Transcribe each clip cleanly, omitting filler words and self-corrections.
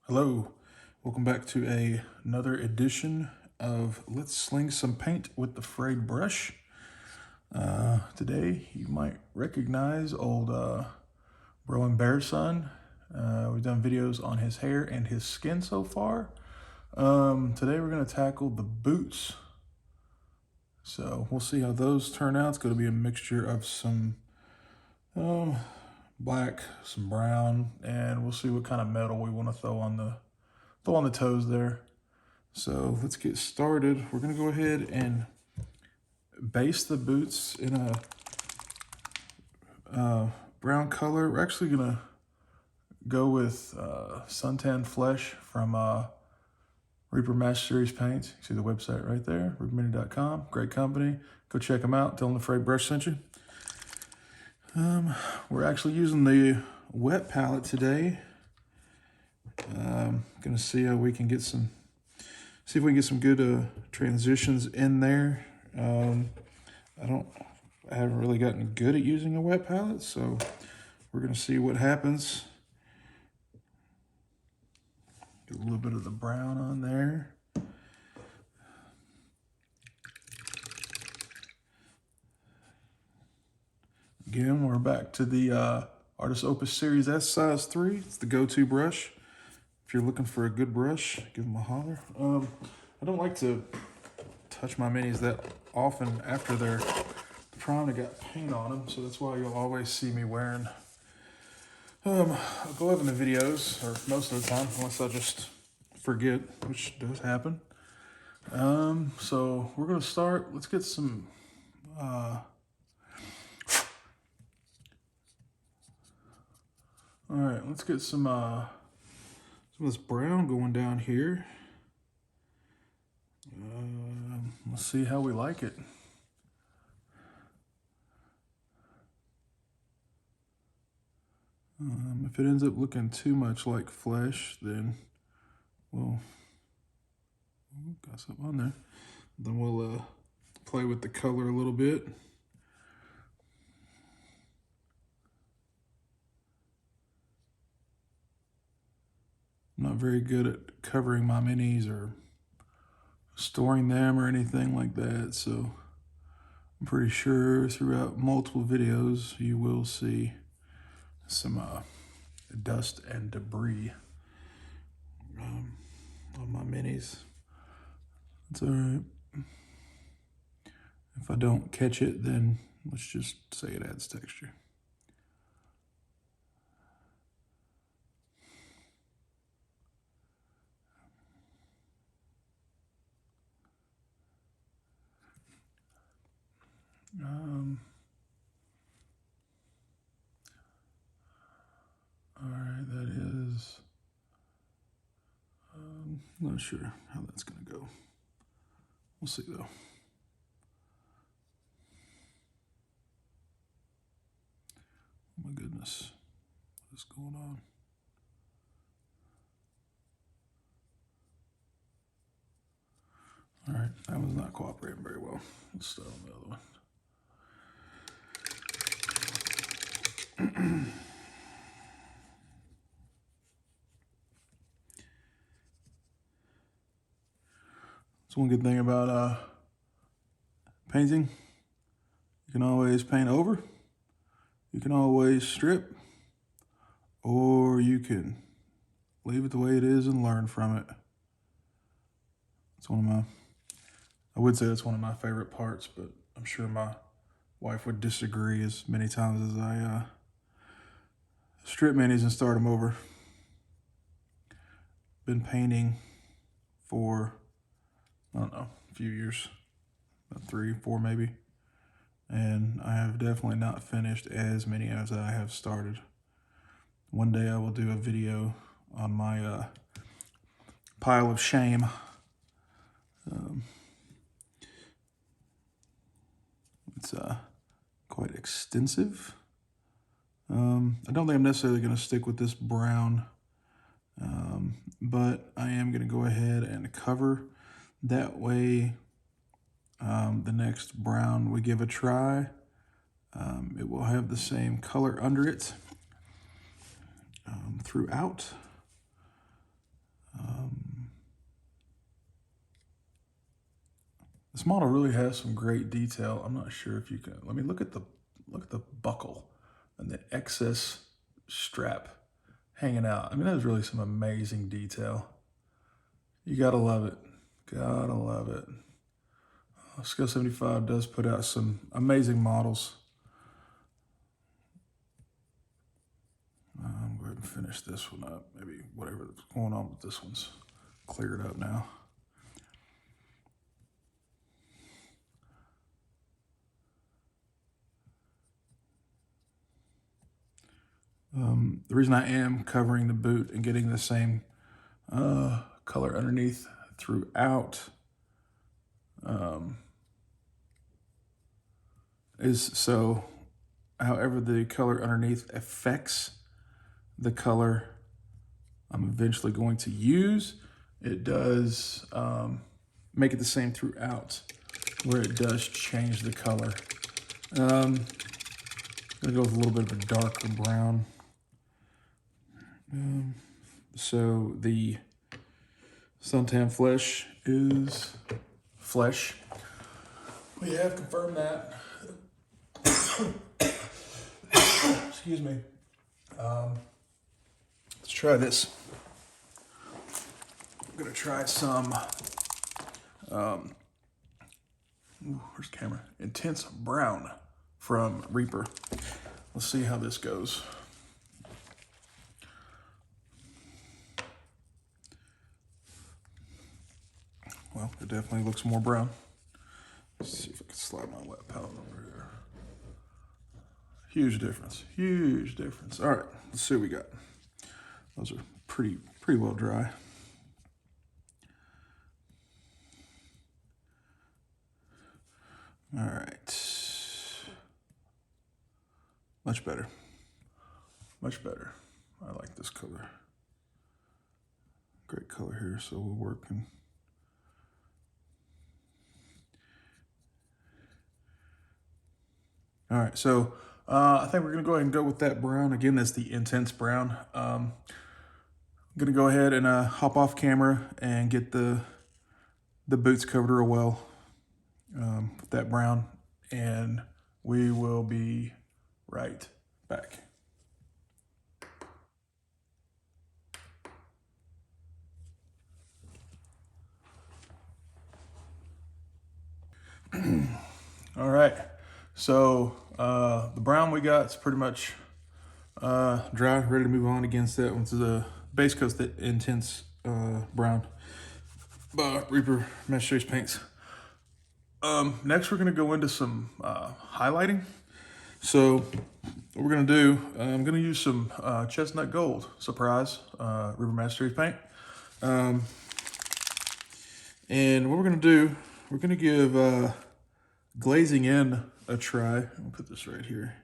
Hello, welcome back to another edition of Let's Sling Some Paint with the Frayed Brush. Today you might recognize old Bro and Bear Son. We've done videos on his hair and his skin so far. Today we're going to tackle the boots. So we'll see how those turn out. It's going to be a mixture of some black, some brown, and we'll see what kind of metal we want to throw on the toes there. So let's get started. We're gonna go ahead and base the boots in a brown color. We're actually gonna go with Suntan Flesh from Reaper Master Series Paints. You see the website right there, reapermini.com. Great company. Go check them out. Tell them the Frayed Brush sent you. We're actually using the wet palette today. Gonna see how we can get some. See if we can get some good transitions in there. I haven't really gotten good at using a wet palette, so we're gonna see what happens. Get a little bit of the brown on there. Again, we're back to the Artist Opus Series S size 3. It's the go-to brush. If you're looking for a good brush, give them a holler. I don't like to touch my minis that often after they're primed and got paint on them, so that's why you'll always see me wearing a glove in the videos, or most of the time, unless I just forget, which does happen. So we're gonna start. Let's get some all right, let's get some of this brown going down here. Let's see how we like it. If it ends up looking too much like flesh, then we'll got something on there. Then we'll play with the color a little bit. I'm not very good at covering my minis or storing them or anything like that, so I'm pretty sure throughout multiple videos you will see some dust and debris on my minis. It's all right. If I don't catch it, then let's just say it adds texture. All right, that is, not sure how that's gonna go. We'll see though. Oh my goodness, what is going on? All right, that one's not cooperating very well. Let's start on the other one. That's one good thing about painting. You can always paint over, you can always strip, or you can leave it the way it is and learn from it. It's one of my, I would say that's one of my favorite parts, but I'm sure my wife would disagree as many times as I strip minis and start them over. Been painting for, I don't know, a few years, about 3, 4 maybe. And I have definitely not finished as many as I have started. One day I will do a video on my pile of shame. It's quite extensive. I don't think I'm necessarily going to stick with this brown, but I am going to go ahead and cover. That way, the next brown we give a try, it will have the same color under it throughout. This model really has some great detail. I'm not sure if you can, let me look at the buckle and the excess strap hanging out. I mean, that is really some amazing detail. You gotta love it, gotta love it. Scale 75 does put out some amazing models. I'm going to finish this one up. Maybe whatever's going on with this one's cleared up now. The reason I am covering the boot and getting the same color underneath throughout is so however the color underneath affects the color I'm eventually going to use, it does make it the same throughout, where it does change the color. I'm gonna go with a little bit of a darker brown. So the suntan flesh is flesh. We have confirmed that. Excuse me. Let's try this. I'm gonna try some, where's the camera? Intense Brown from Reaper. Let's see how this goes. Well, it definitely looks more brown. Let's see if I can slide my wet palette over here. Huge difference, huge difference. All right, let's see what we got. Those are pretty well dry. All right, much better, much better. I like this color. Great color here, so we'll work and all right, so I think we're gonna go ahead and go with that brown. Again, that's the Intense Brown. I'm gonna go ahead and hop off camera and get the boots covered real well with that brown, and we will be right back. All right, so the brown we got is pretty much dry, ready to move on. Against that one's the base coat's the Intense Brown by Reaper Master Race Paints. Next we're gonna go into some highlighting. So what we're gonna do, I'm gonna use some Chestnut Gold, surprise, Reaper Master Race Paint. And what we're gonna do, we're gonna give glazing in a try. I'll put this right here.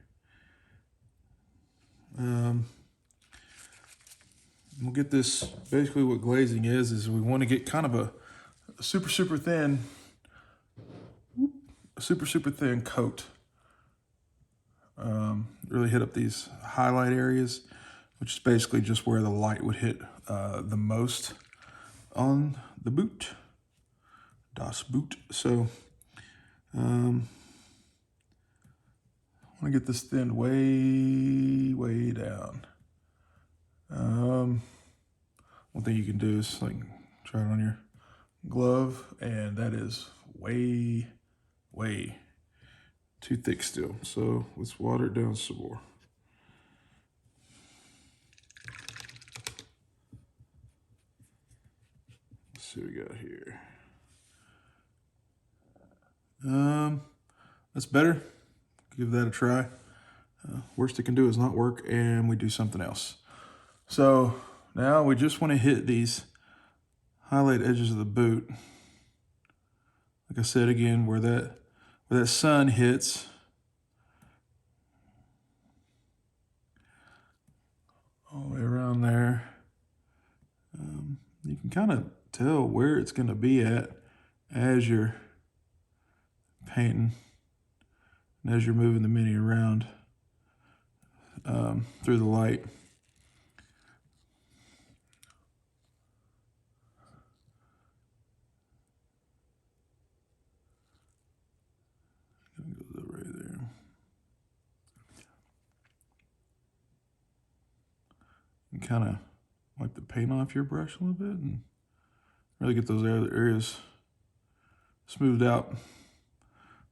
We'll get this, basically what glazing is we want to get kind of a super thin coat. Really hit up these highlight areas, which is basically just where the light would hit the most on the boot, Das Boot. So I want to get this thinned way down. One thing you can do is like try it on your glove, and that is way too thick still. So let's water it down some more. Let's see what we got here. That's better. Give that a try. Worst it can do is not work, and we do something else. So now we just want to hit these highlight edges of the boot. Like I said again, where that sun hits. All the way around there. You can kind of tell where it's going to be at as you're painting and as you're moving the mini around through the light. and kind of wipe the paint off your brush a little bit and really get those areas smoothed out.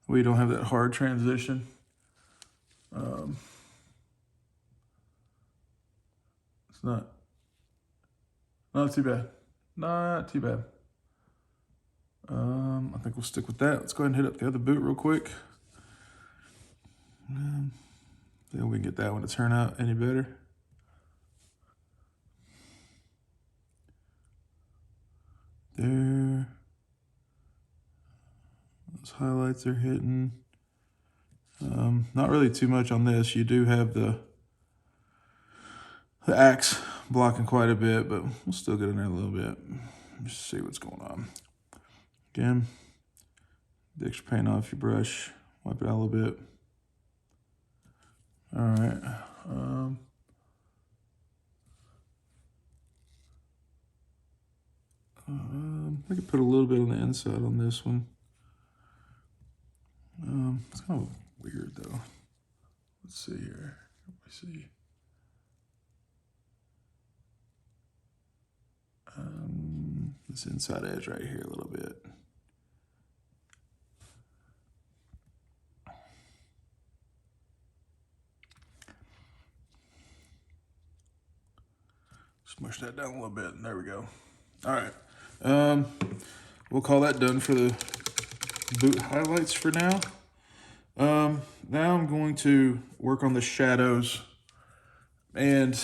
We don't have that hard transition. It's not too bad. Not too bad. I think we'll stick with that. Let's go ahead and hit up the other boot real quick. See if we can get that one to turn out any better. There. Those highlights are hitting. Not really too much on this. You do have the axe blocking quite a bit, but we'll still get in there a little bit. Just see what's going on. Again, the extra paint off your brush. Wipe it out a little bit. All right. I could put a little bit on the inside on this one. It's kind of weird though. Let's see here. Let me see. This inside edge right here a little bit. Smush that down a little bit. There we go. All right. We'll call that done for the boot highlights for now. Now I'm going to work on the shadows. And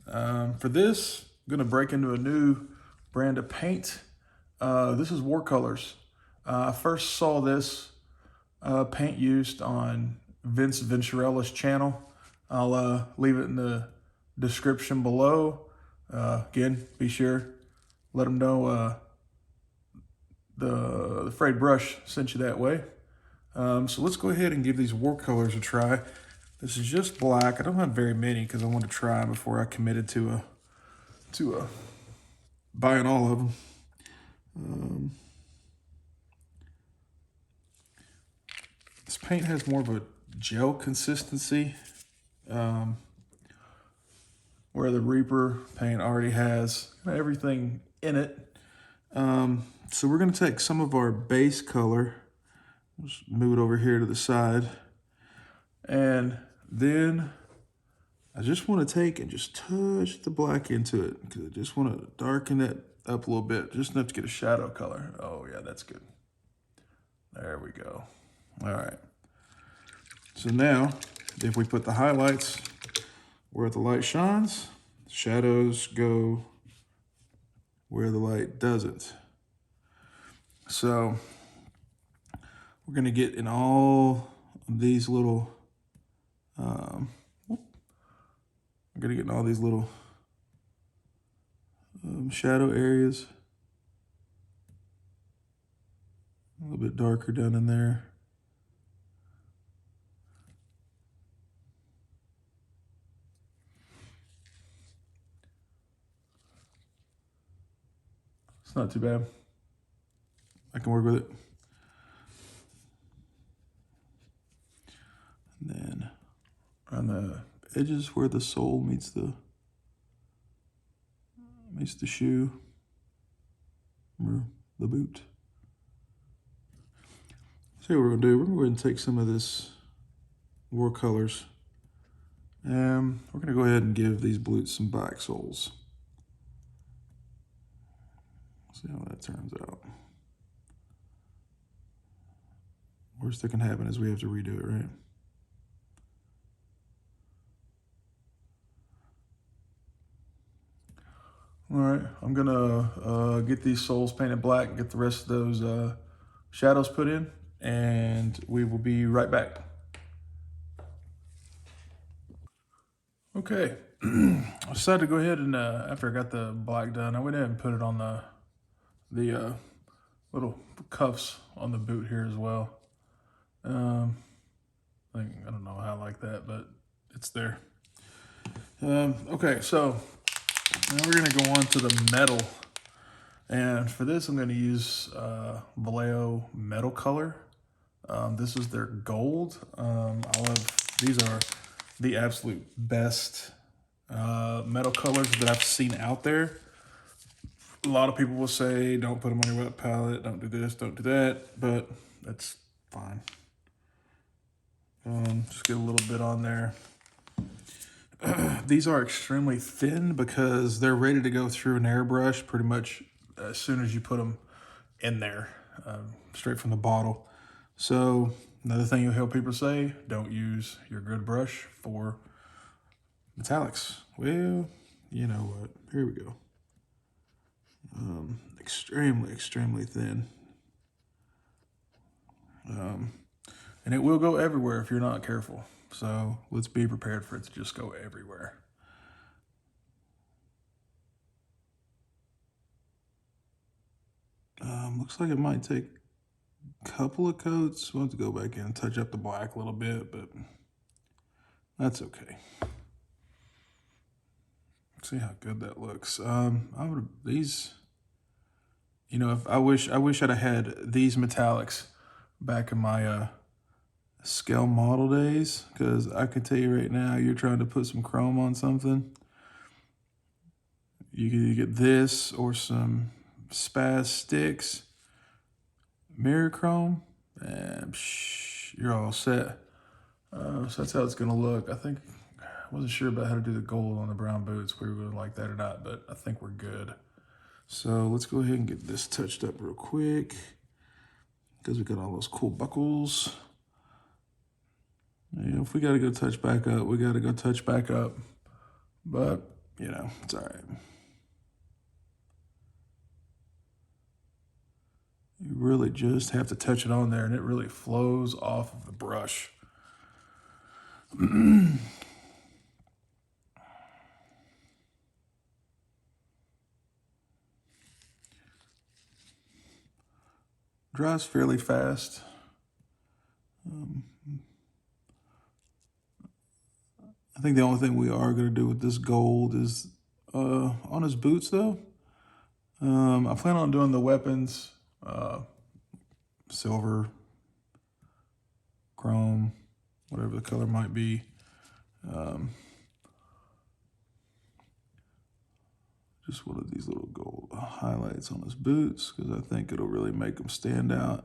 for this, I'm gonna break into a new brand of paint. This is Warcolours. I first saw this paint used on Venturella's channel. I'll leave it in the description below. Again, be sure, let them know the frayed brush sent you that way. So let's go ahead and give these Warcolours a try. This is just black. I don't have very many because I want to try them before I committed to buying all of them. This paint has more of a gel consistency, where the Reaper paint already has everything in it. So we're going to take some of our base color, just move it over here to the side, and then I just want to take and just touch the black into it because I just want to darken it up a little bit, just enough to get a shadow color. Oh yeah, that's good. There we go. All right. So now, if we put the highlights where the light shines, shadows go where the light doesn't. So we're gonna get in all of these little, we're gonna get in all these little shadow areas. A little bit darker down in there. It's not too bad. I can work with it. And then on the edges where the sole meets the shoe or the boot. So what we're gonna do, we're gonna go ahead and take some of this Warcolours, and we're gonna go ahead and give these boots some back soles. See how that turns out. Worst that can happen is we have to redo it, right? All right, I'm gonna get these soles painted black and get the rest of those shadows put in, and we will be right back. Okay, I decided to go ahead and after I got the black done, I went ahead and put it on the little cuffs on the boot here as well. I don't know how I like that, but it's there. Okay, so now we're gonna go on to the metal. And for this, I'm gonna use Vallejo Metal Color. This is their gold. These are the absolute best metal colors that I've seen out there. A lot of people will say, don't put them on your wet palette, don't do this, don't do that, but that's fine. Just get a little bit on there. These are extremely thin because they're ready to go through an airbrush pretty much as soon as you put them in there, straight from the bottle. So another thing you'll hear people say, don't use your good brush for metallics. Well, you know what? Here we go. Extremely, extremely thin. And it will go everywhere if you're not careful. So let's be prepared for it to just go everywhere. Looks like it might take a couple of coats. We'll have to go back in and touch up the black a little bit, but that's okay. See how good that looks. These, you know, if I wish I'd have had these metallics back in my scale model days, because I can tell you right now, you're trying to put some chrome on something, you can get this or some spaz sticks, mirror chrome, and you're all set. So that's how it's gonna look. I wasn't sure about how to do the gold on the brown boots, whether we were gonna like that or not, but I think we're good. So let's go ahead and get this touched up real quick, because we got all those cool buckles. And if we gotta go touch back up, we gotta go touch back up. But, you know, it's all right. You really just have to touch it on there, and it really flows off of the brush. Dries fairly fast. I think the only thing we are going to do with this gold is on his boots, though. I plan on doing the weapons, silver, chrome, whatever the color might be. Just one of these little gold highlights on his boots, because I think it'll really make them stand out.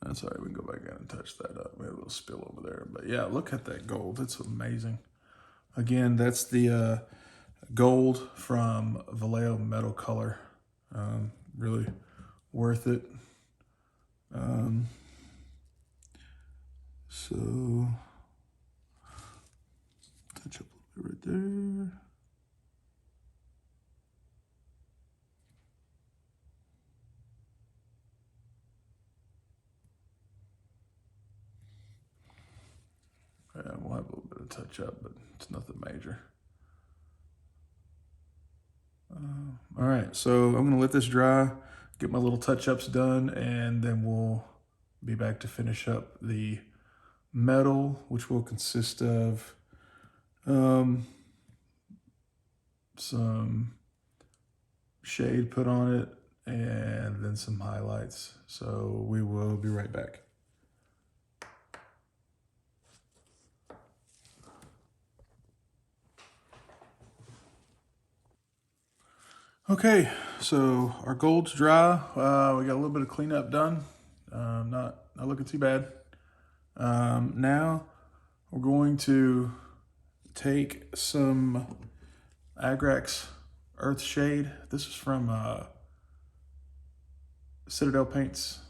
That's all right, we can go back in and touch that up. We had a little spill over there. But yeah, look at that gold, it's amazing. Again, that's the gold from Vallejo Metal Color. Really worth it. So, touch up a little bit right there. Yeah, we'll have a little bit of touch up, but it's nothing major. All right, so I'm gonna let this dry, get my little touch-ups done, and then we'll be back to finish up the metal, which will consist of some shade put on it and then some highlights. So we will be right back. Okay, so our gold's dry. We got a little bit of cleanup done. Not looking too bad. Now we're going to take some Agrax Earth Shade. This is from Citadel Paints,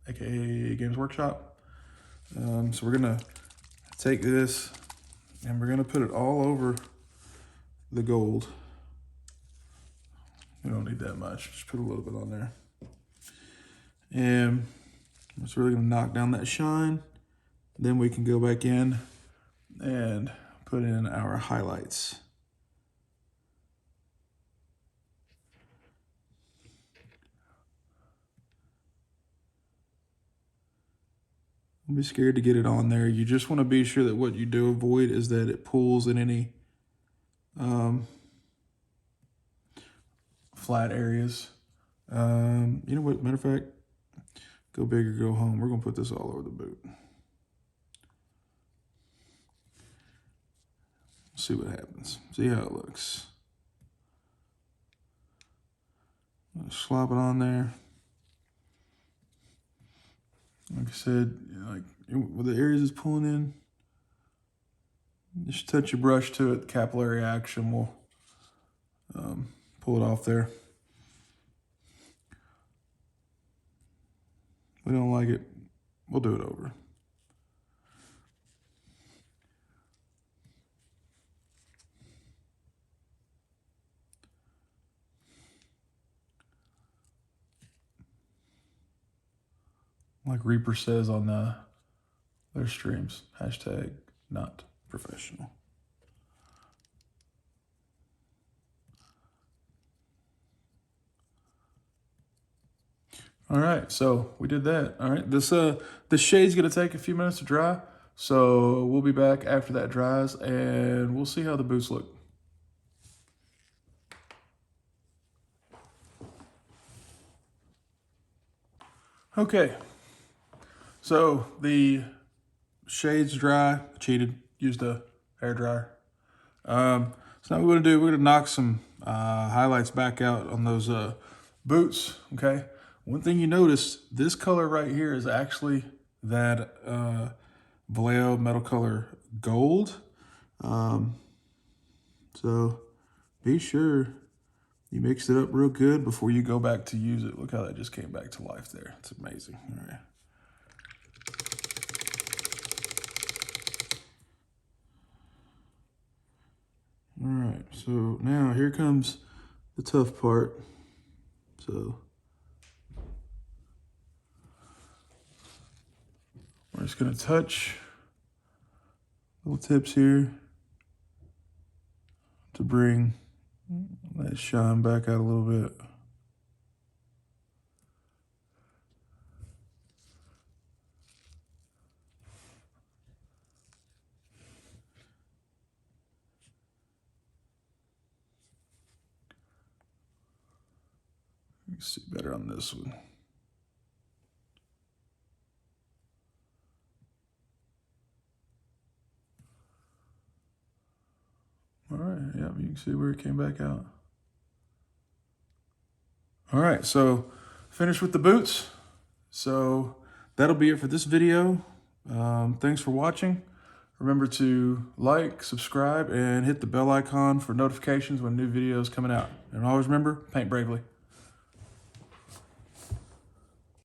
aka Games Workshop. So we're gonna take this and we're gonna put it all over the gold. We don't need that much, just put a little bit on there. And it's really gonna knock down that shine. Then we can go back in and put in our highlights. Don't be scared to get it on there. You just wanna be sure that what you do avoid is that it pulls in any flat areas. You know what, matter of fact, go big or go home. We're gonna put this all over the boot. see what happens. See how it looks. Slop it on there. Like I said, like where the areas it's pulling in, just touch your brush to it. The capillary action will pull it off there. If we don't like it, we'll do it over. Like Reaper says on their streams, hashtag not professional. All right, so we did that. All right, this shade's gonna take a few minutes to dry, so we'll be back after that dries, and we'll see how the boots look. Okay, so the shade's dry. Cheated. Used a hair dryer. So now what we're gonna do, we're gonna knock some highlights back out on those boots. Okay. One thing you notice, this color right here is actually that Vallejo Metal Color Gold. So be sure you mix it up real good before you go back to use it. Look how that just came back to life there. It's amazing. All right. All right, so now here comes the tough part. So we're just gonna touch little tips here to bring that shine back out a little bit. You can see better on this one. All right, yep, you can see where it came back out. All right, so finished with the boots. So that'll be it for this video. Thanks for watching. Remember to like, subscribe, and hit the bell icon for notifications when new videos coming out. And always remember, paint bravely.